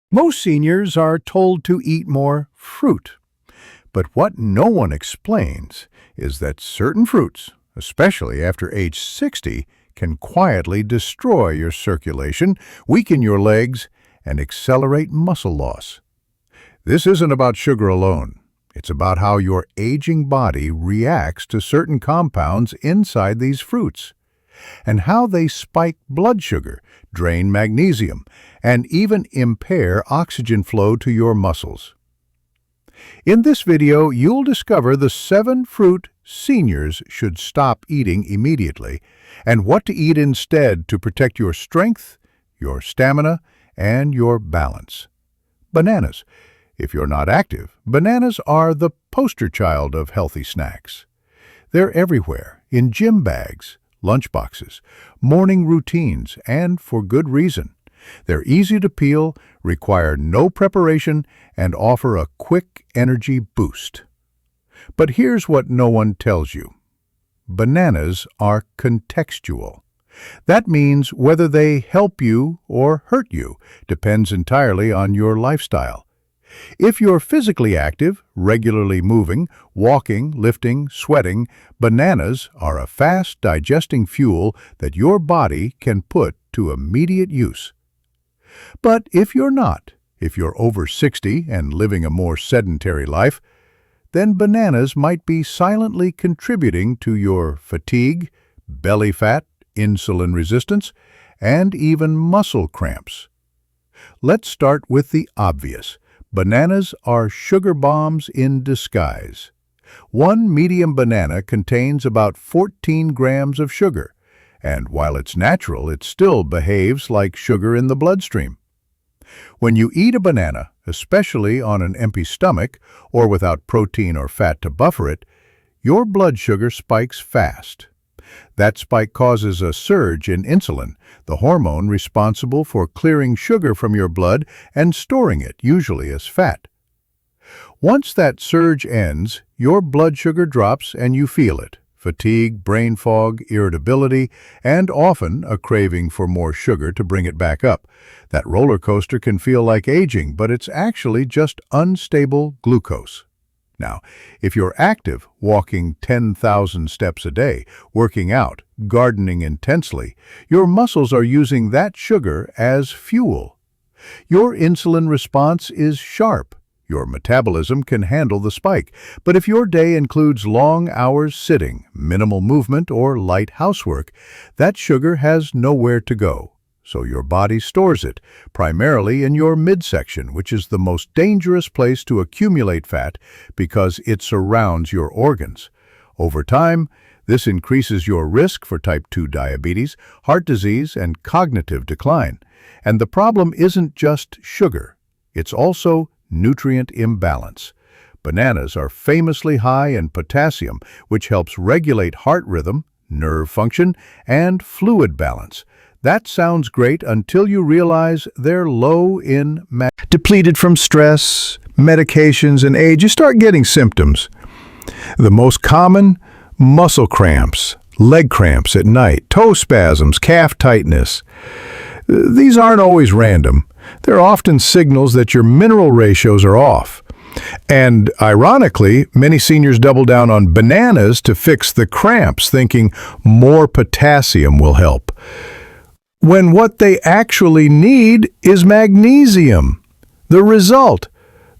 Most seniors are told to eat more fruit, but what no one explains is that certain fruits, especially after age 60, can quietly destroy your circulation, weaken your legs, and accelerate muscle loss. This isn't about sugar alone. It's about how your aging body reacts to certain compounds inside these fruits, and how they spike blood sugar, drain magnesium, and even impair oxygen flow to your muscles. In this video, you'll discover the 7 fruit seniors should stop eating immediately and what to eat instead to protect your strength, your stamina, and your balance. Bananas. If you're not active, bananas are the poster child of healthy snacks. They're everywhere, in gym bags, lunchboxes, morning routines, and for good reason. They're easy to peel, require no preparation, and offer a quick energy boost. But here's what no one tells you. Bananas are contextual. That means whether they help you or hurt you depends entirely on your lifestyle. If you're physically active, regularly moving, walking, lifting, sweating, bananas are a fast digesting fuel that your body can put to immediate use. But if you're not, if you're over 60 and living a more sedentary life, then bananas might be silently contributing to your fatigue, belly fat, insulin resistance, and even muscle cramps. Let's start with the obvious. Bananas are sugar bombs in disguise. One medium banana contains about 14 grams of sugar, and while it's natural, it still behaves like sugar in the bloodstream. When you eat a banana, especially on an empty stomach or without protein or fat to buffer it, your blood sugar spikes fast. That spike causes a surge in insulin, the hormone responsible for clearing sugar from your blood and storing it, usually as fat. Once that surge ends, your blood sugar drops and you feel it. Fatigue, brain fog, irritability, and often a craving for more sugar to bring it back up. That roller coaster can feel like aging, but it's actually just unstable glucose. Now, if you're active, walking 10,000 steps a day, working out, gardening intensely, your muscles are using that sugar as fuel. Your insulin response is sharp. Your metabolism can handle the spike, but if your day includes long hours sitting, minimal movement, or light housework, that sugar has nowhere to go. So your body stores it, primarily in your midsection, which is the most dangerous place to accumulate fat because it surrounds your organs. Over time, this increases your risk for type 2 diabetes, heart disease, and cognitive decline. And the problem isn't just sugar. It's also nutrient imbalance. Bananas are famously high in potassium, which helps regulate heart rhythm, nerve function, and fluid balance. That sounds great until you realize they're low in depleted from stress, medications, and age. You start getting symptoms. The most common, muscle cramps, leg cramps at night, toe spasms, calf tightness. These aren't always random. They're often signals that your mineral ratios are off. And ironically, many seniors double down on bananas to fix the cramps, thinking more potassium will help, when what they actually need is magnesium. The result,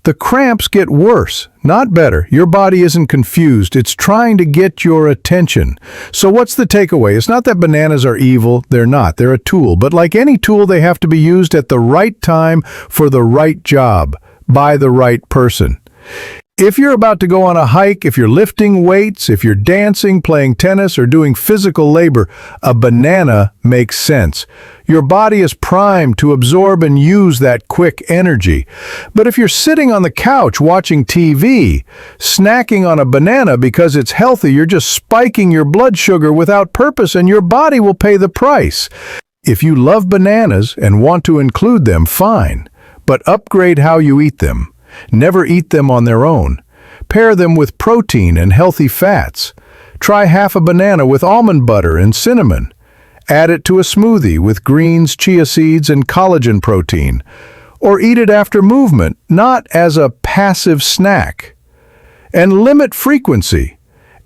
the cramps get worse, not better. Your body isn't confused. It's trying to get your attention. So what's the takeaway? It's not that bananas are evil. They're not. They're a tool. But like any tool, they have to be used at the right time for the right job, by the right person. If you're about to go on a hike, if you're lifting weights, if you're dancing, playing tennis, or doing physical labor, a banana makes sense. Your body is primed to absorb and use that quick energy. But if you're sitting on the couch watching TV, snacking on a banana because it's healthy, you're just spiking your blood sugar without purpose, and your body will pay the price. If you love bananas and want to include them, fine. But upgrade how you eat them. Never eat them on their own. Pair them with protein and healthy fats. Try half a banana with almond butter and cinnamon. Add it to a smoothie with greens, chia seeds, and collagen protein. or eat it after movement, not as a passive snack. And limit frequency.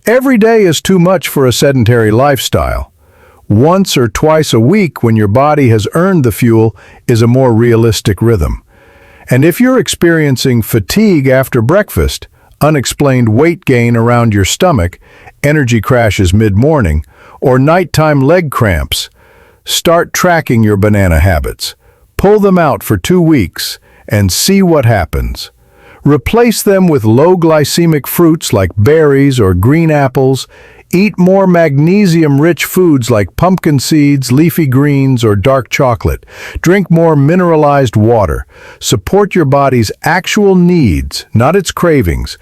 Every day is too much for a sedentary lifestyle. Once or twice a week when your body has earned the fuel is a more realistic rhythm. And if you're experiencing fatigue after breakfast, unexplained weight gain around your stomach, energy crashes mid-morning, or nighttime leg cramps, start tracking your banana habits. Pull them out for 2 weeks and see what happens. Replace them with low glycemic fruits like berries or green apples. Eat more magnesium-rich foods like pumpkin seeds, leafy greens, or dark chocolate. Drink more mineralized water. Support your body's actual needs, not its cravings.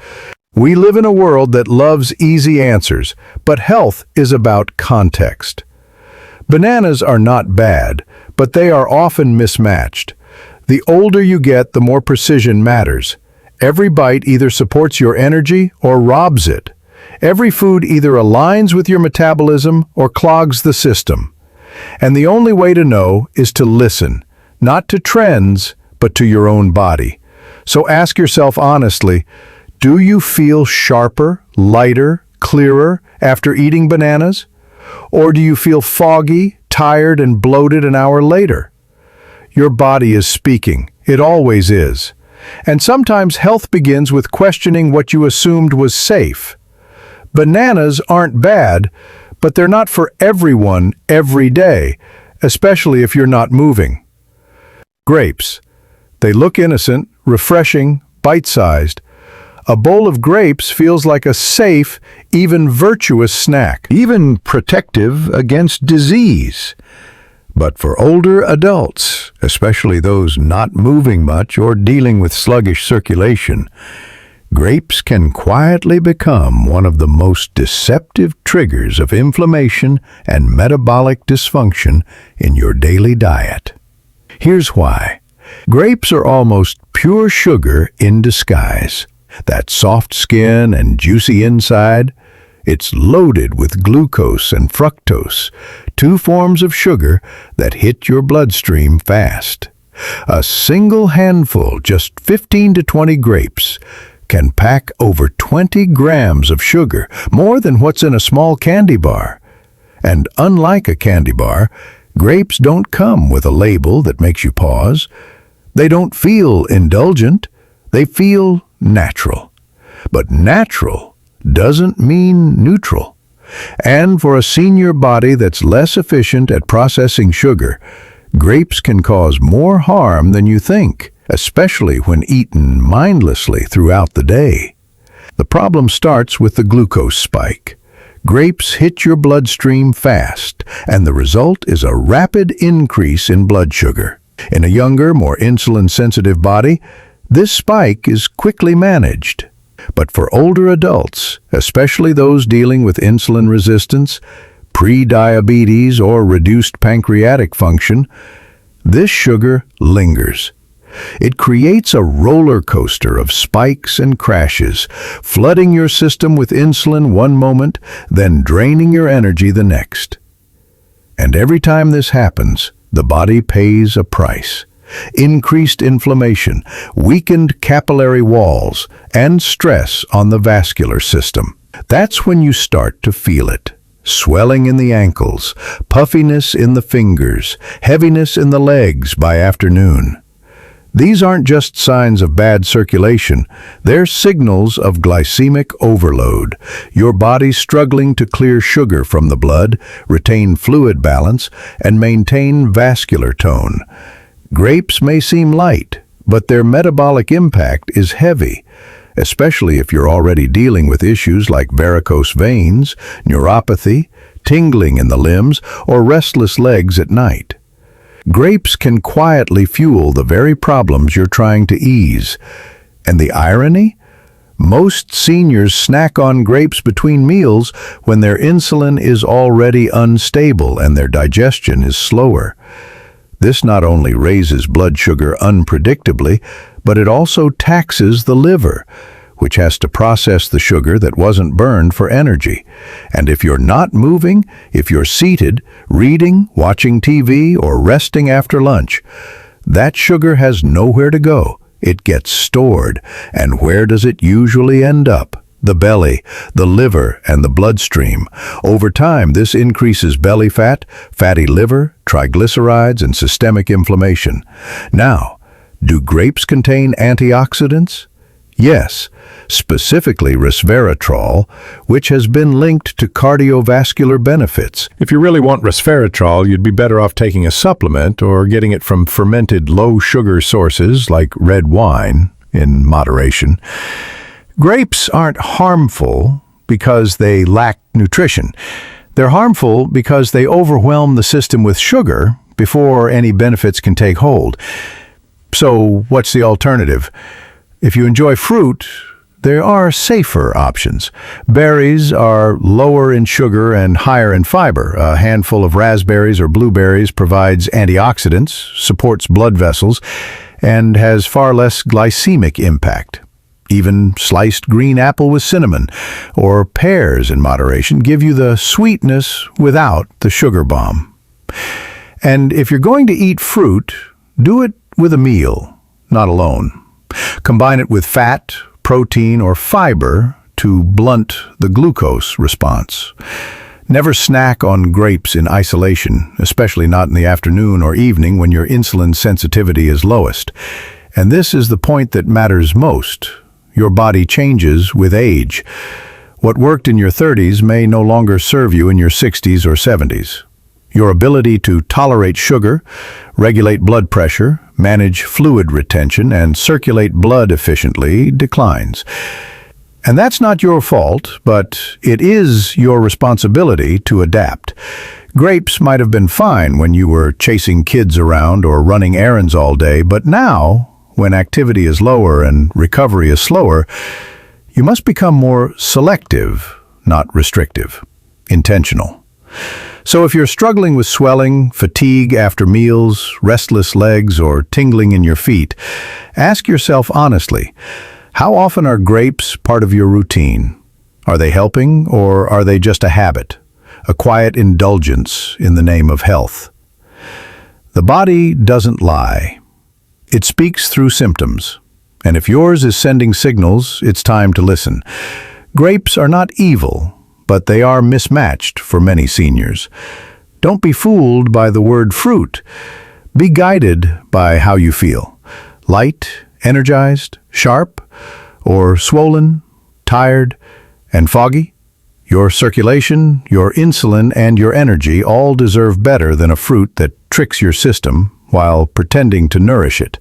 We live in a world that loves easy answers, but health is about context. Bananas are not bad, but they are often mismatched. The older you get, the more precision matters. Every bite either supports your energy or robs it. Every food either aligns with your metabolism or clogs the system. And the only way to know is to listen, not to trends, but to your own body. So ask yourself honestly, do you feel sharper, lighter, clearer after eating bananas? Or do you feel foggy, tired, and bloated an hour later? Your body is speaking. It always is. And sometimes health begins with questioning what you assumed was safe. Bananas aren't bad, but they're not for everyone every day, especially if you're not moving. Grapes. They look innocent, refreshing, bite-sized. A bowl of grapes feels like a safe, even virtuous snack. Even protective against disease. But for older adults, especially those not moving much or dealing with sluggish circulation, grapes can quietly become one of the most deceptive triggers of inflammation and metabolic dysfunction in your daily diet. Here's why. Grapes are almost pure sugar in disguise. That soft skin and juicy inside, it's loaded with glucose and fructose, 2 forms of sugar that hit your bloodstream fast. A single handful, just 15 to 20 grapes, can pack over 20 grams of sugar, more than what's in a small candy bar. And unlike a candy bar, grapes don't come with a label that makes you pause. They don't feel indulgent, they feel natural. But natural doesn't mean neutral. And for a senior body that's less efficient at processing sugar, grapes can cause more harm than you think, especially when eaten mindlessly throughout the day. The problem starts with the glucose spike. Grapes hit your bloodstream fast, and the result is a rapid increase in blood sugar. In a younger, more insulin-sensitive body, this spike is quickly managed. But for older adults, especially those dealing with insulin resistance, pre-diabetes, or reduced pancreatic function, this sugar lingers. It creates a roller coaster of spikes and crashes, flooding your system with insulin one moment, then draining your energy the next. And every time this happens, the body pays a price. Increased inflammation, weakened capillary walls, and stress on the vascular system. That's when you start to feel it. Swelling in the ankles, puffiness in the fingers, heaviness in the legs by afternoon. These aren't just signs of bad circulation, they're signals of glycemic overload. Your body struggling to clear sugar from the blood, retain fluid balance, and maintain vascular tone. Grapes may seem light, but their metabolic impact is heavy, especially if you're already dealing with issues like varicose veins, neuropathy, tingling in the limbs, or restless legs at night. Grapes can quietly fuel the very problems you're trying to ease. And the irony? Most seniors snack on grapes between meals when their insulin is already unstable and their digestion is slower. This not only raises blood sugar unpredictably, but it also taxes the liver, which has to process the sugar that wasn't burned for energy. And if you're not moving, if you're seated, reading, watching TV, or resting after lunch, that sugar has nowhere to go. It gets stored. And where does it usually end up? The belly, the liver, and the bloodstream. Over time, this increases belly fat, fatty liver, triglycerides, and systemic inflammation. Now, do grapes contain antioxidants? Yes, specifically resveratrol, which has been linked to cardiovascular benefits. If you really want resveratrol, you'd be better off taking a supplement or getting it from fermented low-sugar sources like red wine, in moderation. Grapes aren't harmful because they lack nutrition. They're harmful because they overwhelm the system with sugar before any benefits can take hold. So, what's the alternative? If you enjoy fruit, there are safer options. Berries are lower in sugar and higher in fiber. A handful of raspberries or blueberries provides antioxidants, supports blood vessels, and has far less glycemic impact. Even sliced green apple with cinnamon or pears in moderation give you the sweetness without the sugar bomb. And if you're going to eat fruit, do it with a meal, not alone. Combine it with fat, protein, or fiber to blunt the glucose response. Never snack on grapes in isolation, especially not in the afternoon or evening when your insulin sensitivity is lowest. And this is the point that matters most. Your body changes with age. What worked in your 30s may no longer serve you in your 60s or 70s. Your ability to tolerate sugar, regulate blood pressure, manage fluid retention, and circulate blood efficiently declines. And that's not your fault, but it is your responsibility to adapt. Grapes might have been fine when you were chasing kids around or running errands all day, but now, when activity is lower and recovery is slower, you must become more selective, not restrictive, intentional. So if you're struggling with swelling, fatigue after meals, restless legs, or tingling in your feet, ask yourself honestly, how often are grapes part of your routine? Are they helping, or are they just a habit, a quiet indulgence in the name of health? The body doesn't lie. It speaks through symptoms, and if yours is sending signals, it's time to listen. Grapes are not evil, but they are mismatched for many seniors. Don't be fooled by the word fruit. Be guided by how you feel. Light, energized, sharp, or swollen, tired, and foggy? Your circulation, your insulin, and your energy all deserve better than a fruit that tricks your system while pretending to nourish it.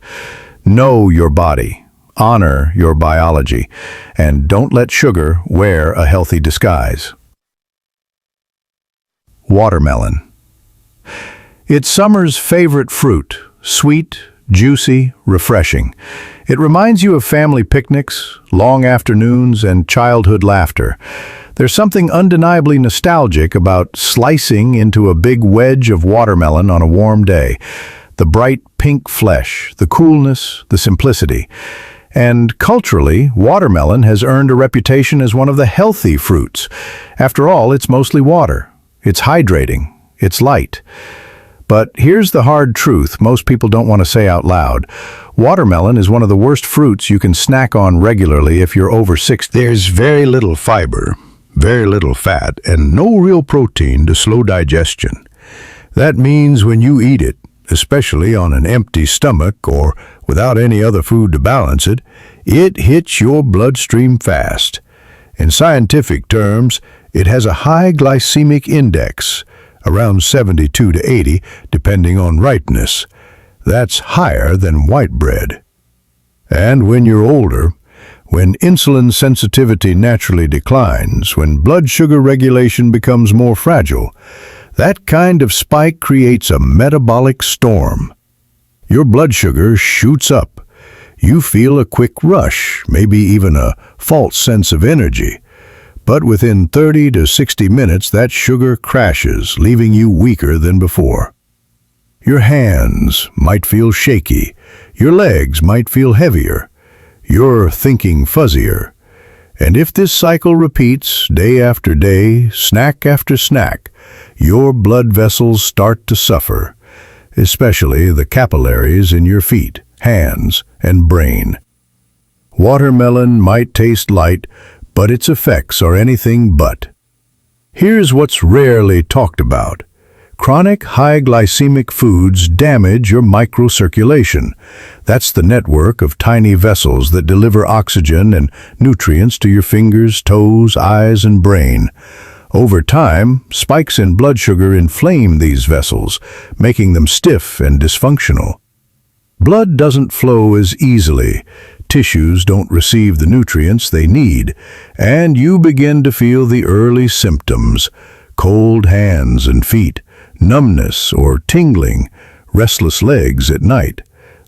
Know your body, honor your biology, and don't let sugar wear a healthy disguise. Watermelon. It's summer's favorite fruit, sweet, juicy, refreshing. It reminds you of family picnics, long afternoons, and childhood laughter. There's something undeniably nostalgic about slicing into a big wedge of watermelon on a warm day. The bright pink flesh, the coolness, the simplicity. And culturally, watermelon has earned a reputation as one of the healthy fruits. After all, it's mostly water. It's hydrating. It's light. But here's the hard truth most people don't want to say out loud. Watermelon is one of the worst fruits you can snack on regularly if you're over 60. There's very little fiber, very little fat, and no real protein to slow digestion. That means when you eat it, especially on an empty stomach or without any other food to balance it, it hits your bloodstream fast. In scientific terms, it has a high glycemic index, around 72 to 80, depending on ripeness. That's higher than white bread. And when you're older, when insulin sensitivity naturally declines, when blood sugar regulation becomes more fragile, that kind of spike creates a metabolic storm. Your blood sugar shoots up. You feel a quick rush, maybe even a false sense of energy. But within 30 to 60 minutes, that sugar crashes, leaving you weaker than before. Your hands might feel shaky. Your legs might feel heavier. You're thinking fuzzier. And if this cycle repeats day after day, snack after snack, your blood vessels start to suffer. especially the capillaries in your feet, hands, and brain. Watermelon might taste light, but its effects are anything but. Here's what's rarely talked about. Chronic high glycemic foods damage your microcirculation. That's the network of tiny vessels that deliver oxygen and nutrients to your fingers, toes, eyes, and brain. Over time, spikes in blood sugar inflame these vessels, making them stiff and dysfunctional. Blood doesn't flow as easily, tissues don't receive the nutrients they need, and you begin to feel the early symptoms: cold hands and feet, numbness or tingling, restless legs at night,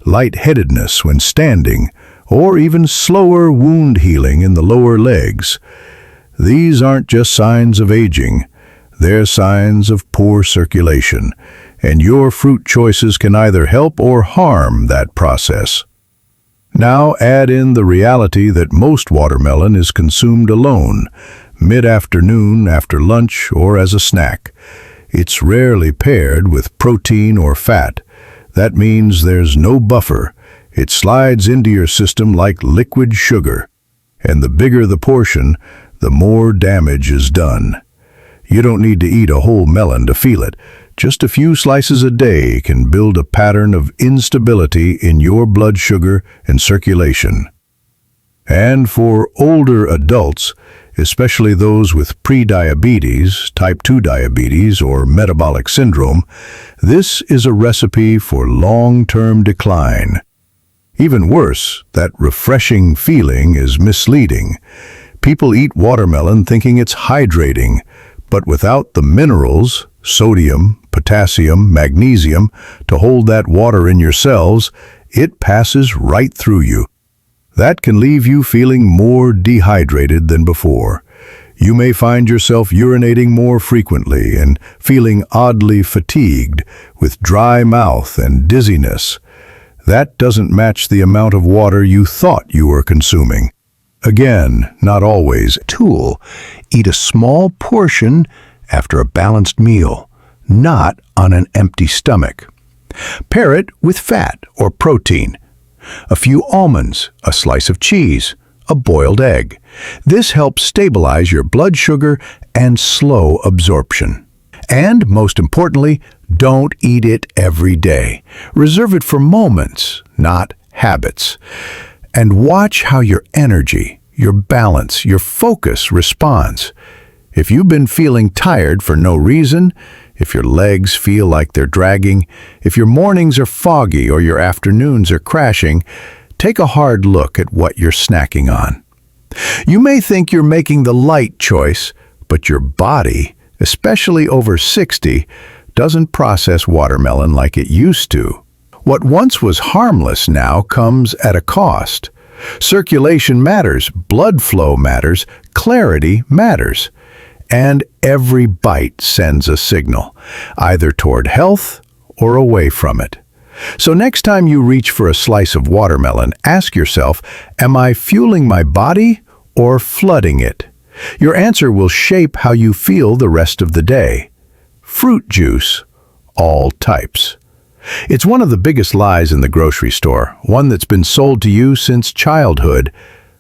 lightheadedness when standing, or even slower wound healing in the lower legs. These aren't just signs of aging, they're signs of poor circulation, and your fruit choices can either help or harm that process. Now add in the reality that most watermelon is consumed alone, mid-afternoon, after lunch, or as a snack. It's rarely paired with protein or fat. That means there's no buffer. It slides into your system like liquid sugar. And the bigger the portion, the more damage is done. You don't need to eat a whole melon to feel it. Just a few slices a day can build a pattern of instability in your blood sugar and circulation. And for older adults, especially those with prediabetes, type 2 diabetes, or metabolic syndrome, this is a recipe for long-term decline. Even worse, that refreshing feeling is misleading. People eat watermelon thinking it's hydrating, but without the minerals, sodium, potassium, magnesium, to hold that water in your cells, it passes right through you. That can leave you feeling more dehydrated than before. You may find yourself urinating more frequently and feeling oddly fatigued, with dry mouth and dizziness. That doesn't match the amount of water you thought you were consuming. Again, not always. Tool. Eat a small portion after a balanced meal, not on an empty stomach. Pair it with fat or protein. A few almonds, a slice of cheese, a boiled egg. This helps stabilize your blood sugar and slow absorption. And most importantly, don't eat it every day. Reserve it for moments, not habits. And watch how your energy, your balance, your focus responds. If you've been feeling tired for no reason, if your legs feel like they're dragging, if your mornings are foggy or your afternoons are crashing, take a hard look at what you're snacking on. You may think you're making the light choice, but your body, especially over 60, doesn't process watermelon like it used to. What once was harmless now comes at a cost. Circulation matters, blood flow matters, clarity matters. And every bite sends a signal, either toward health or away from it. So next time you reach for a slice of watermelon, ask yourself, am I fueling my body or flooding it? Your answer will shape how you feel the rest of the day. Fruit juice, all types. It's one of the biggest lies in the grocery store, one that's been sold to you since childhood,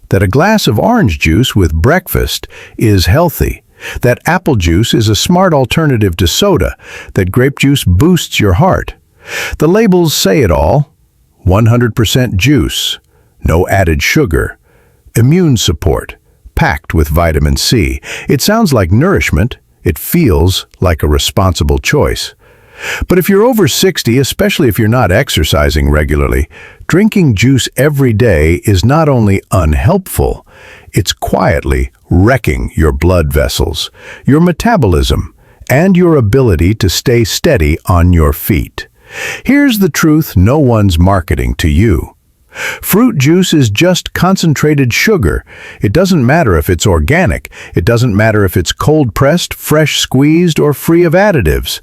that a glass of orange juice with breakfast is healthy, that apple juice is a smart alternative to soda, that grape juice boosts your heart. The labels say it all: 100% juice, no added sugar, immune support, packed with vitamin C. It sounds like nourishment. It feels like a responsible choice. But if you're over 60, especially if you're not exercising regularly, drinking juice every day is not only unhelpful, it's quietly wrecking your blood vessels, your metabolism, and your ability to stay steady on your feet. Here's the truth no one's marketing to you. Fruit juice is just concentrated sugar. It doesn't matter if it's organic. It doesn't matter if it's cold-pressed, fresh squeezed, or free of additives.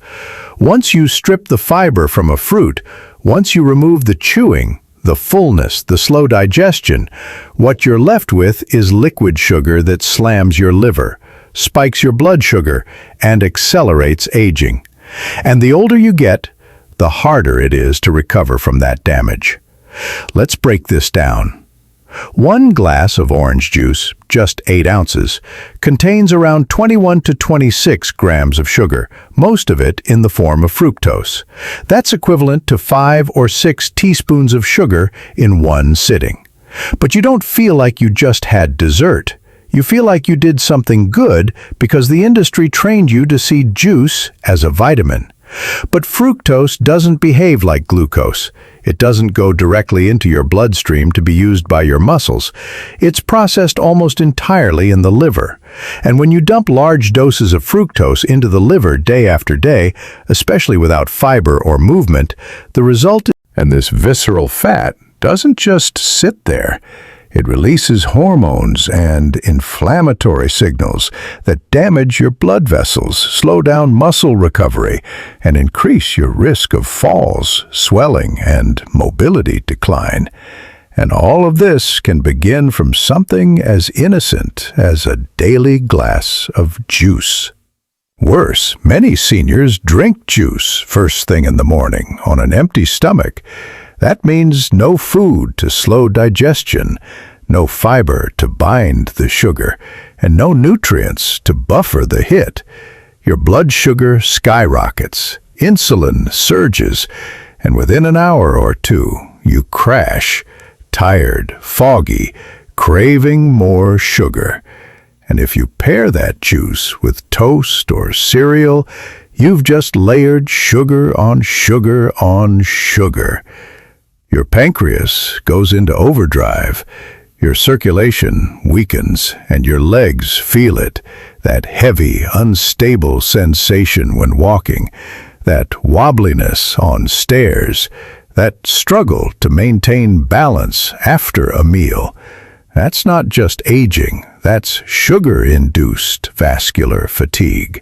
Once you strip the fiber from a fruit, once you remove the chewing, the fullness, the slow digestion, what you're left with is liquid sugar that slams your liver, spikes your blood sugar, and accelerates aging. And the older you get, the harder it is to recover from that damage. Let's break this down. 1 glass of orange juice, just 8 ounces, contains around 21 to 26 grams of sugar, most of it in the form of fructose. That's equivalent to 5 or 6 teaspoons of sugar in one sitting. But you don't feel like you just had dessert. You feel like you did something good because the industry trained you to see juice as a vitamin. But fructose doesn't behave like glucose. It doesn't go directly into your bloodstream to be used by your muscles. It's processed almost entirely in the liver. And when you dump large doses of fructose into the liver day after day, especially without fiber or movement, the result is... And this visceral fat doesn't just sit there. It releases hormones and inflammatory signals that damage your blood vessels, slow down muscle recovery, and increase your risk of falls, swelling, and mobility decline. And all of this can begin from something as innocent as a daily glass of juice. Worse, many seniors drink juice first thing in the morning on an empty stomach. That means no food to slow digestion, no fiber to bind the sugar, and no nutrients to buffer the hit. Your blood sugar skyrockets, insulin surges, and within an hour or two, you crash, tired, foggy, craving more sugar. And if you pair that juice with toast or cereal, you've just layered sugar on sugar on sugar. Your pancreas goes into overdrive, your circulation weakens, and your legs feel it, that heavy, unstable sensation when walking, that wobbliness on stairs, that struggle to maintain balance after a meal. That's not just aging, that's sugar-induced vascular fatigue.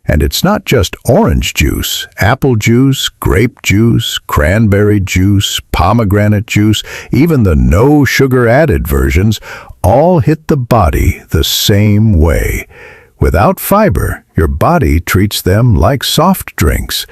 And it's not just orange juice, apple juice, grape juice, cranberry juice, pomegranate juice, even the no sugar-added versions, all hit the body the same way. Without fiber, your body treats them like soft drinks.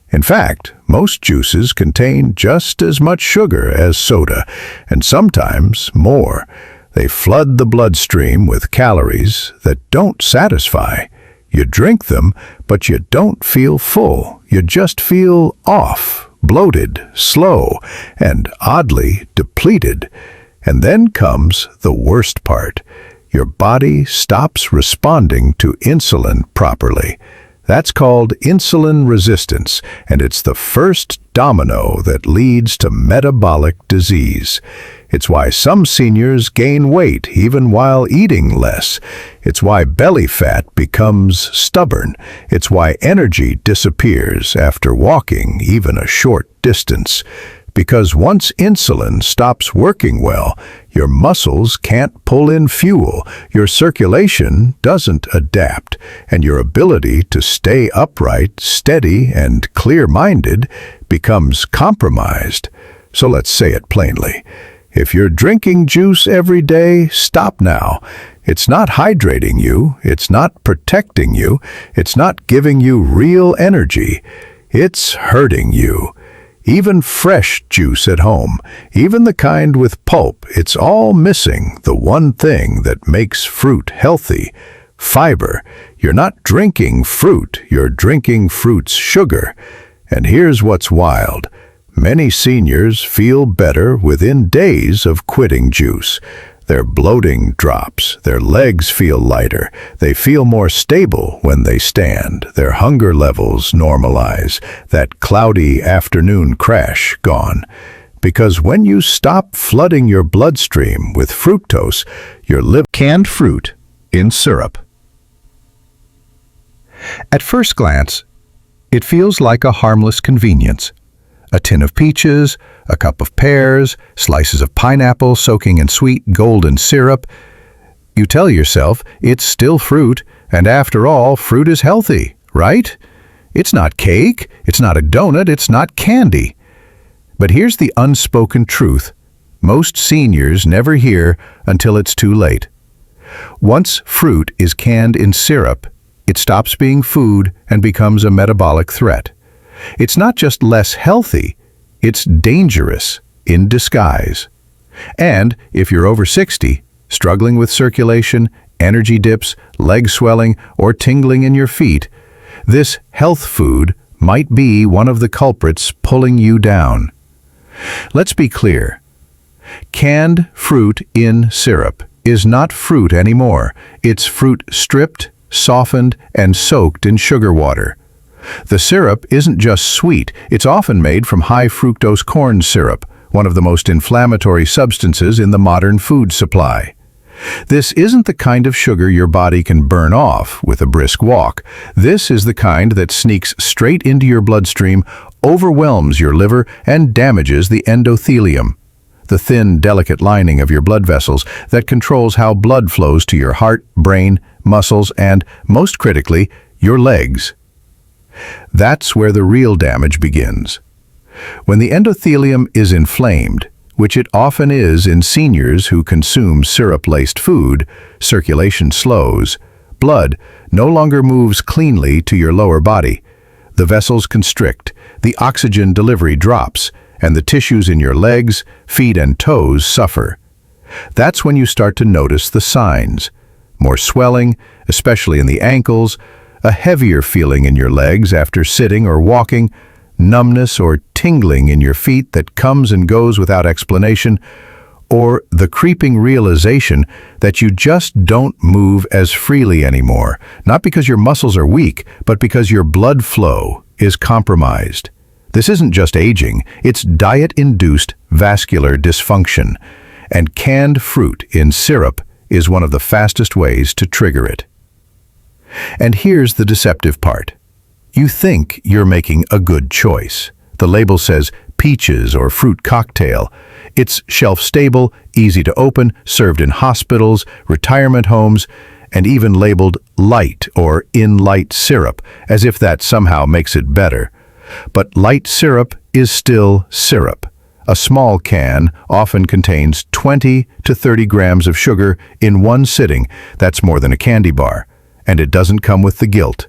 In fact, most juices contain just as much sugar as soda, and sometimes more. They flood the bloodstream with calories that don't satisfy. You drink them, but you don't feel full. You just feel off, bloated, slow, and oddly depleted. And then comes the worst part. Your body stops responding to insulin properly. That's called insulin resistance, and it's the first domino that leads to metabolic disease. It's why some seniors gain weight even while eating less. It's why belly fat becomes stubborn. It's why energy disappears after walking even a short distance. Because once insulin stops working well, your muscles can't pull in fuel, your circulation doesn't adapt, and your ability to stay upright, steady, and clear-minded becomes compromised. So let's say it plainly. If you're drinking juice every day, stop now. It's not hydrating you, it's not protecting you, it's not giving you real energy. It's hurting you. Even fresh juice at home, even the kind with pulp, it's all missing the one thing that makes fruit healthy: fiber. You're not drinking fruit, you're drinking fruit's sugar. And here's what's wild. Many seniors feel better within days of quitting juice. Their bloating drops, their legs feel lighter, they feel more stable when they stand, their hunger levels normalize, that cloudy afternoon crash gone. Because when you stop flooding your bloodstream with fructose, your liver... Canned fruit in syrup. At first glance, it feels like a harmless convenience. A tin of peaches, a cup of pears, slices of pineapple soaking in sweet golden syrup. You tell yourself it's still fruit, and after all, fruit is healthy, right? It's not cake, it's not a donut, it's not candy. But here's the unspoken truth. Most seniors never hear until it's too late. Once fruit is canned in syrup, it stops being food and becomes a metabolic threat. It's not just less healthy, it's dangerous in disguise. And if you're over 60, struggling with circulation, energy dips, leg swelling, or tingling in your feet, this health food might be one of the culprits pulling you down. Let's be clear. Canned fruit in syrup is not fruit anymore. It's fruit stripped, softened, and soaked in sugar water. The syrup isn't just sweet, it's often made from high fructose corn syrup, one of the most inflammatory substances in the modern food supply. This isn't the kind of sugar your body can burn off with a brisk walk. This is the kind that sneaks straight into your bloodstream, overwhelms your liver, and damages the endothelium, the thin, delicate lining of your blood vessels that controls how blood flows to your heart, brain, muscles, and, most critically, your legs. That's where the real damage begins. When the endothelium is inflamed, which it often is in seniors who consume syrup-laced food, circulation slows. Blood no longer moves cleanly to your lower body. The vessels constrict, the oxygen delivery drops, and the tissues in your legs, feet, and toes suffer. That's when you start to notice the signs. More swelling, especially in the ankles, a heavier feeling in your legs after sitting or walking, numbness or tingling in your feet that comes and goes without explanation, or the creeping realization that you just don't move as freely anymore, not because your muscles are weak, but because your blood flow is compromised. This isn't just aging, it's diet-induced vascular dysfunction, and canned fruit in syrup is one of the fastest ways to trigger it. And here's the deceptive part. You think you're making a good choice. The label says peaches or fruit cocktail. It's shelf-stable, easy to open, served in hospitals, retirement homes, and even labeled light or in light syrup, as if that somehow makes it better. But light syrup is still syrup. A small can often contains 20 to 30 grams of sugar in one sitting. That's more than a candy bar. And it doesn't come with the guilt.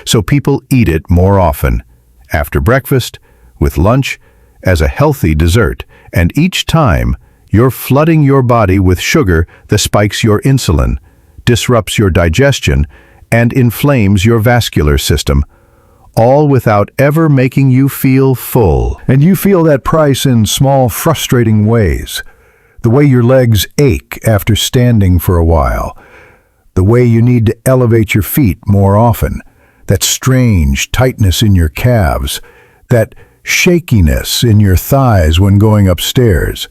So people eat it more often, after breakfast, with lunch, as a healthy dessert, and each time you're flooding your body with sugar that spikes your insulin, disrupts your digestion, and inflames your vascular system, all without ever making you feel full. And you feel that price in small, frustrating ways. The way your legs ache after standing for a while. The way you need to elevate your feet more often. That strange tightness in your calves, that shakiness in your thighs when going upstairs.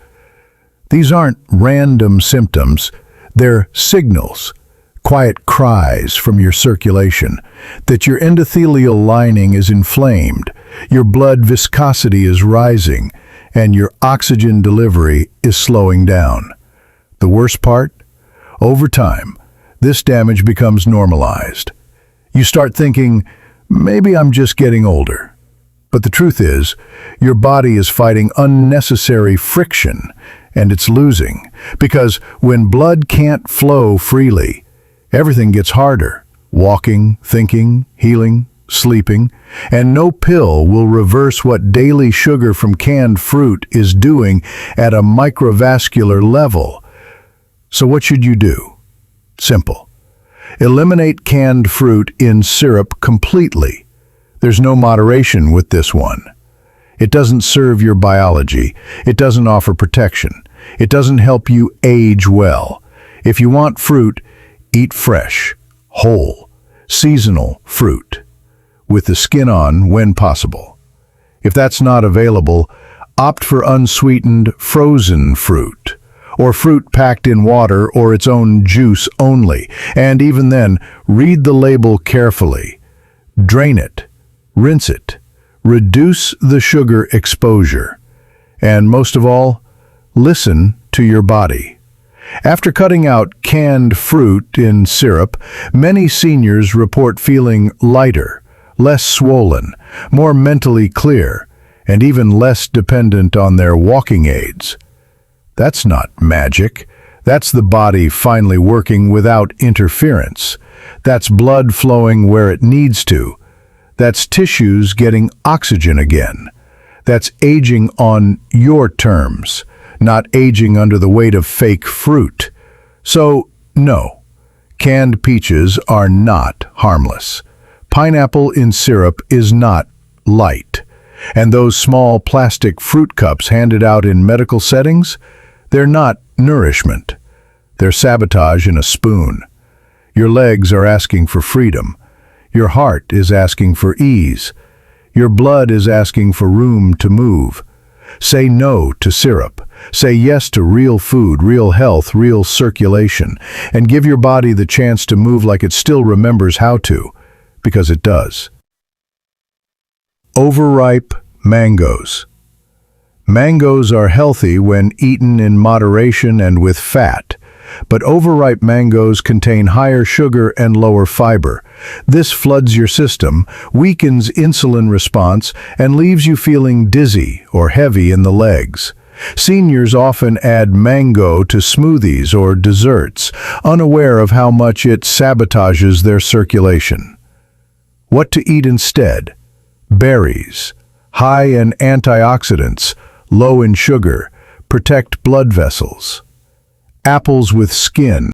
These aren't random symptoms, they're signals, quiet cries from your circulation, that your endothelial lining is inflamed, your blood viscosity is rising, and your oxygen delivery is slowing down. The worst part? Over time, this damage becomes normalized. You start thinking, maybe I'm just getting older. But the truth is, your body is fighting unnecessary friction, and it's losing. Because when blood can't flow freely, everything gets harder. Walking, thinking, healing, sleeping. And no pill will reverse what daily sugar from canned fruit is doing at a microvascular level. So what should you do? Simple. Eliminate canned fruit in syrup completely. There's no moderation with this one. It doesn't serve your biology. It doesn't offer protection. It doesn't help you age well. If you want fruit, eat fresh, whole, seasonal fruit, with the skin on when possible. If that's not available, opt for unsweetened frozen fruit, or fruit packed in water or its own juice only. And even then, read the label carefully. Drain it, rinse it, reduce the sugar exposure. And most of all, listen to your body. After cutting out canned fruit in syrup, many seniors report feeling lighter, less swollen, more mentally clear, and even less dependent on their walking aids. That's not magic. That's the body finally working without interference. That's blood flowing where it needs to. That's tissues getting oxygen again. That's aging on your terms, not aging under the weight of fake fruit. So, no, canned peaches are not harmless. Pineapple in syrup is not light. And those small plastic fruit cups handed out in medical settings, they're not nourishment. They're sabotage in a spoon. Your legs are asking for freedom. Your heart is asking for ease. Your blood is asking for room to move. Say no to syrup. Say yes to real food, real health, real circulation, and give your body the chance to move like it still remembers how to, because it does. Overripe mangoes. Mangoes are healthy when eaten in moderation and with fat, but overripe mangoes contain higher sugar and lower fiber. This floods your system, weakens insulin response, and leaves you feeling dizzy or heavy in the legs. Seniors often add mango to smoothies or desserts, unaware of how much it sabotages their circulation. What to eat instead? Berries, high in antioxidants, low in sugar, protect blood vessels. Apples with skin,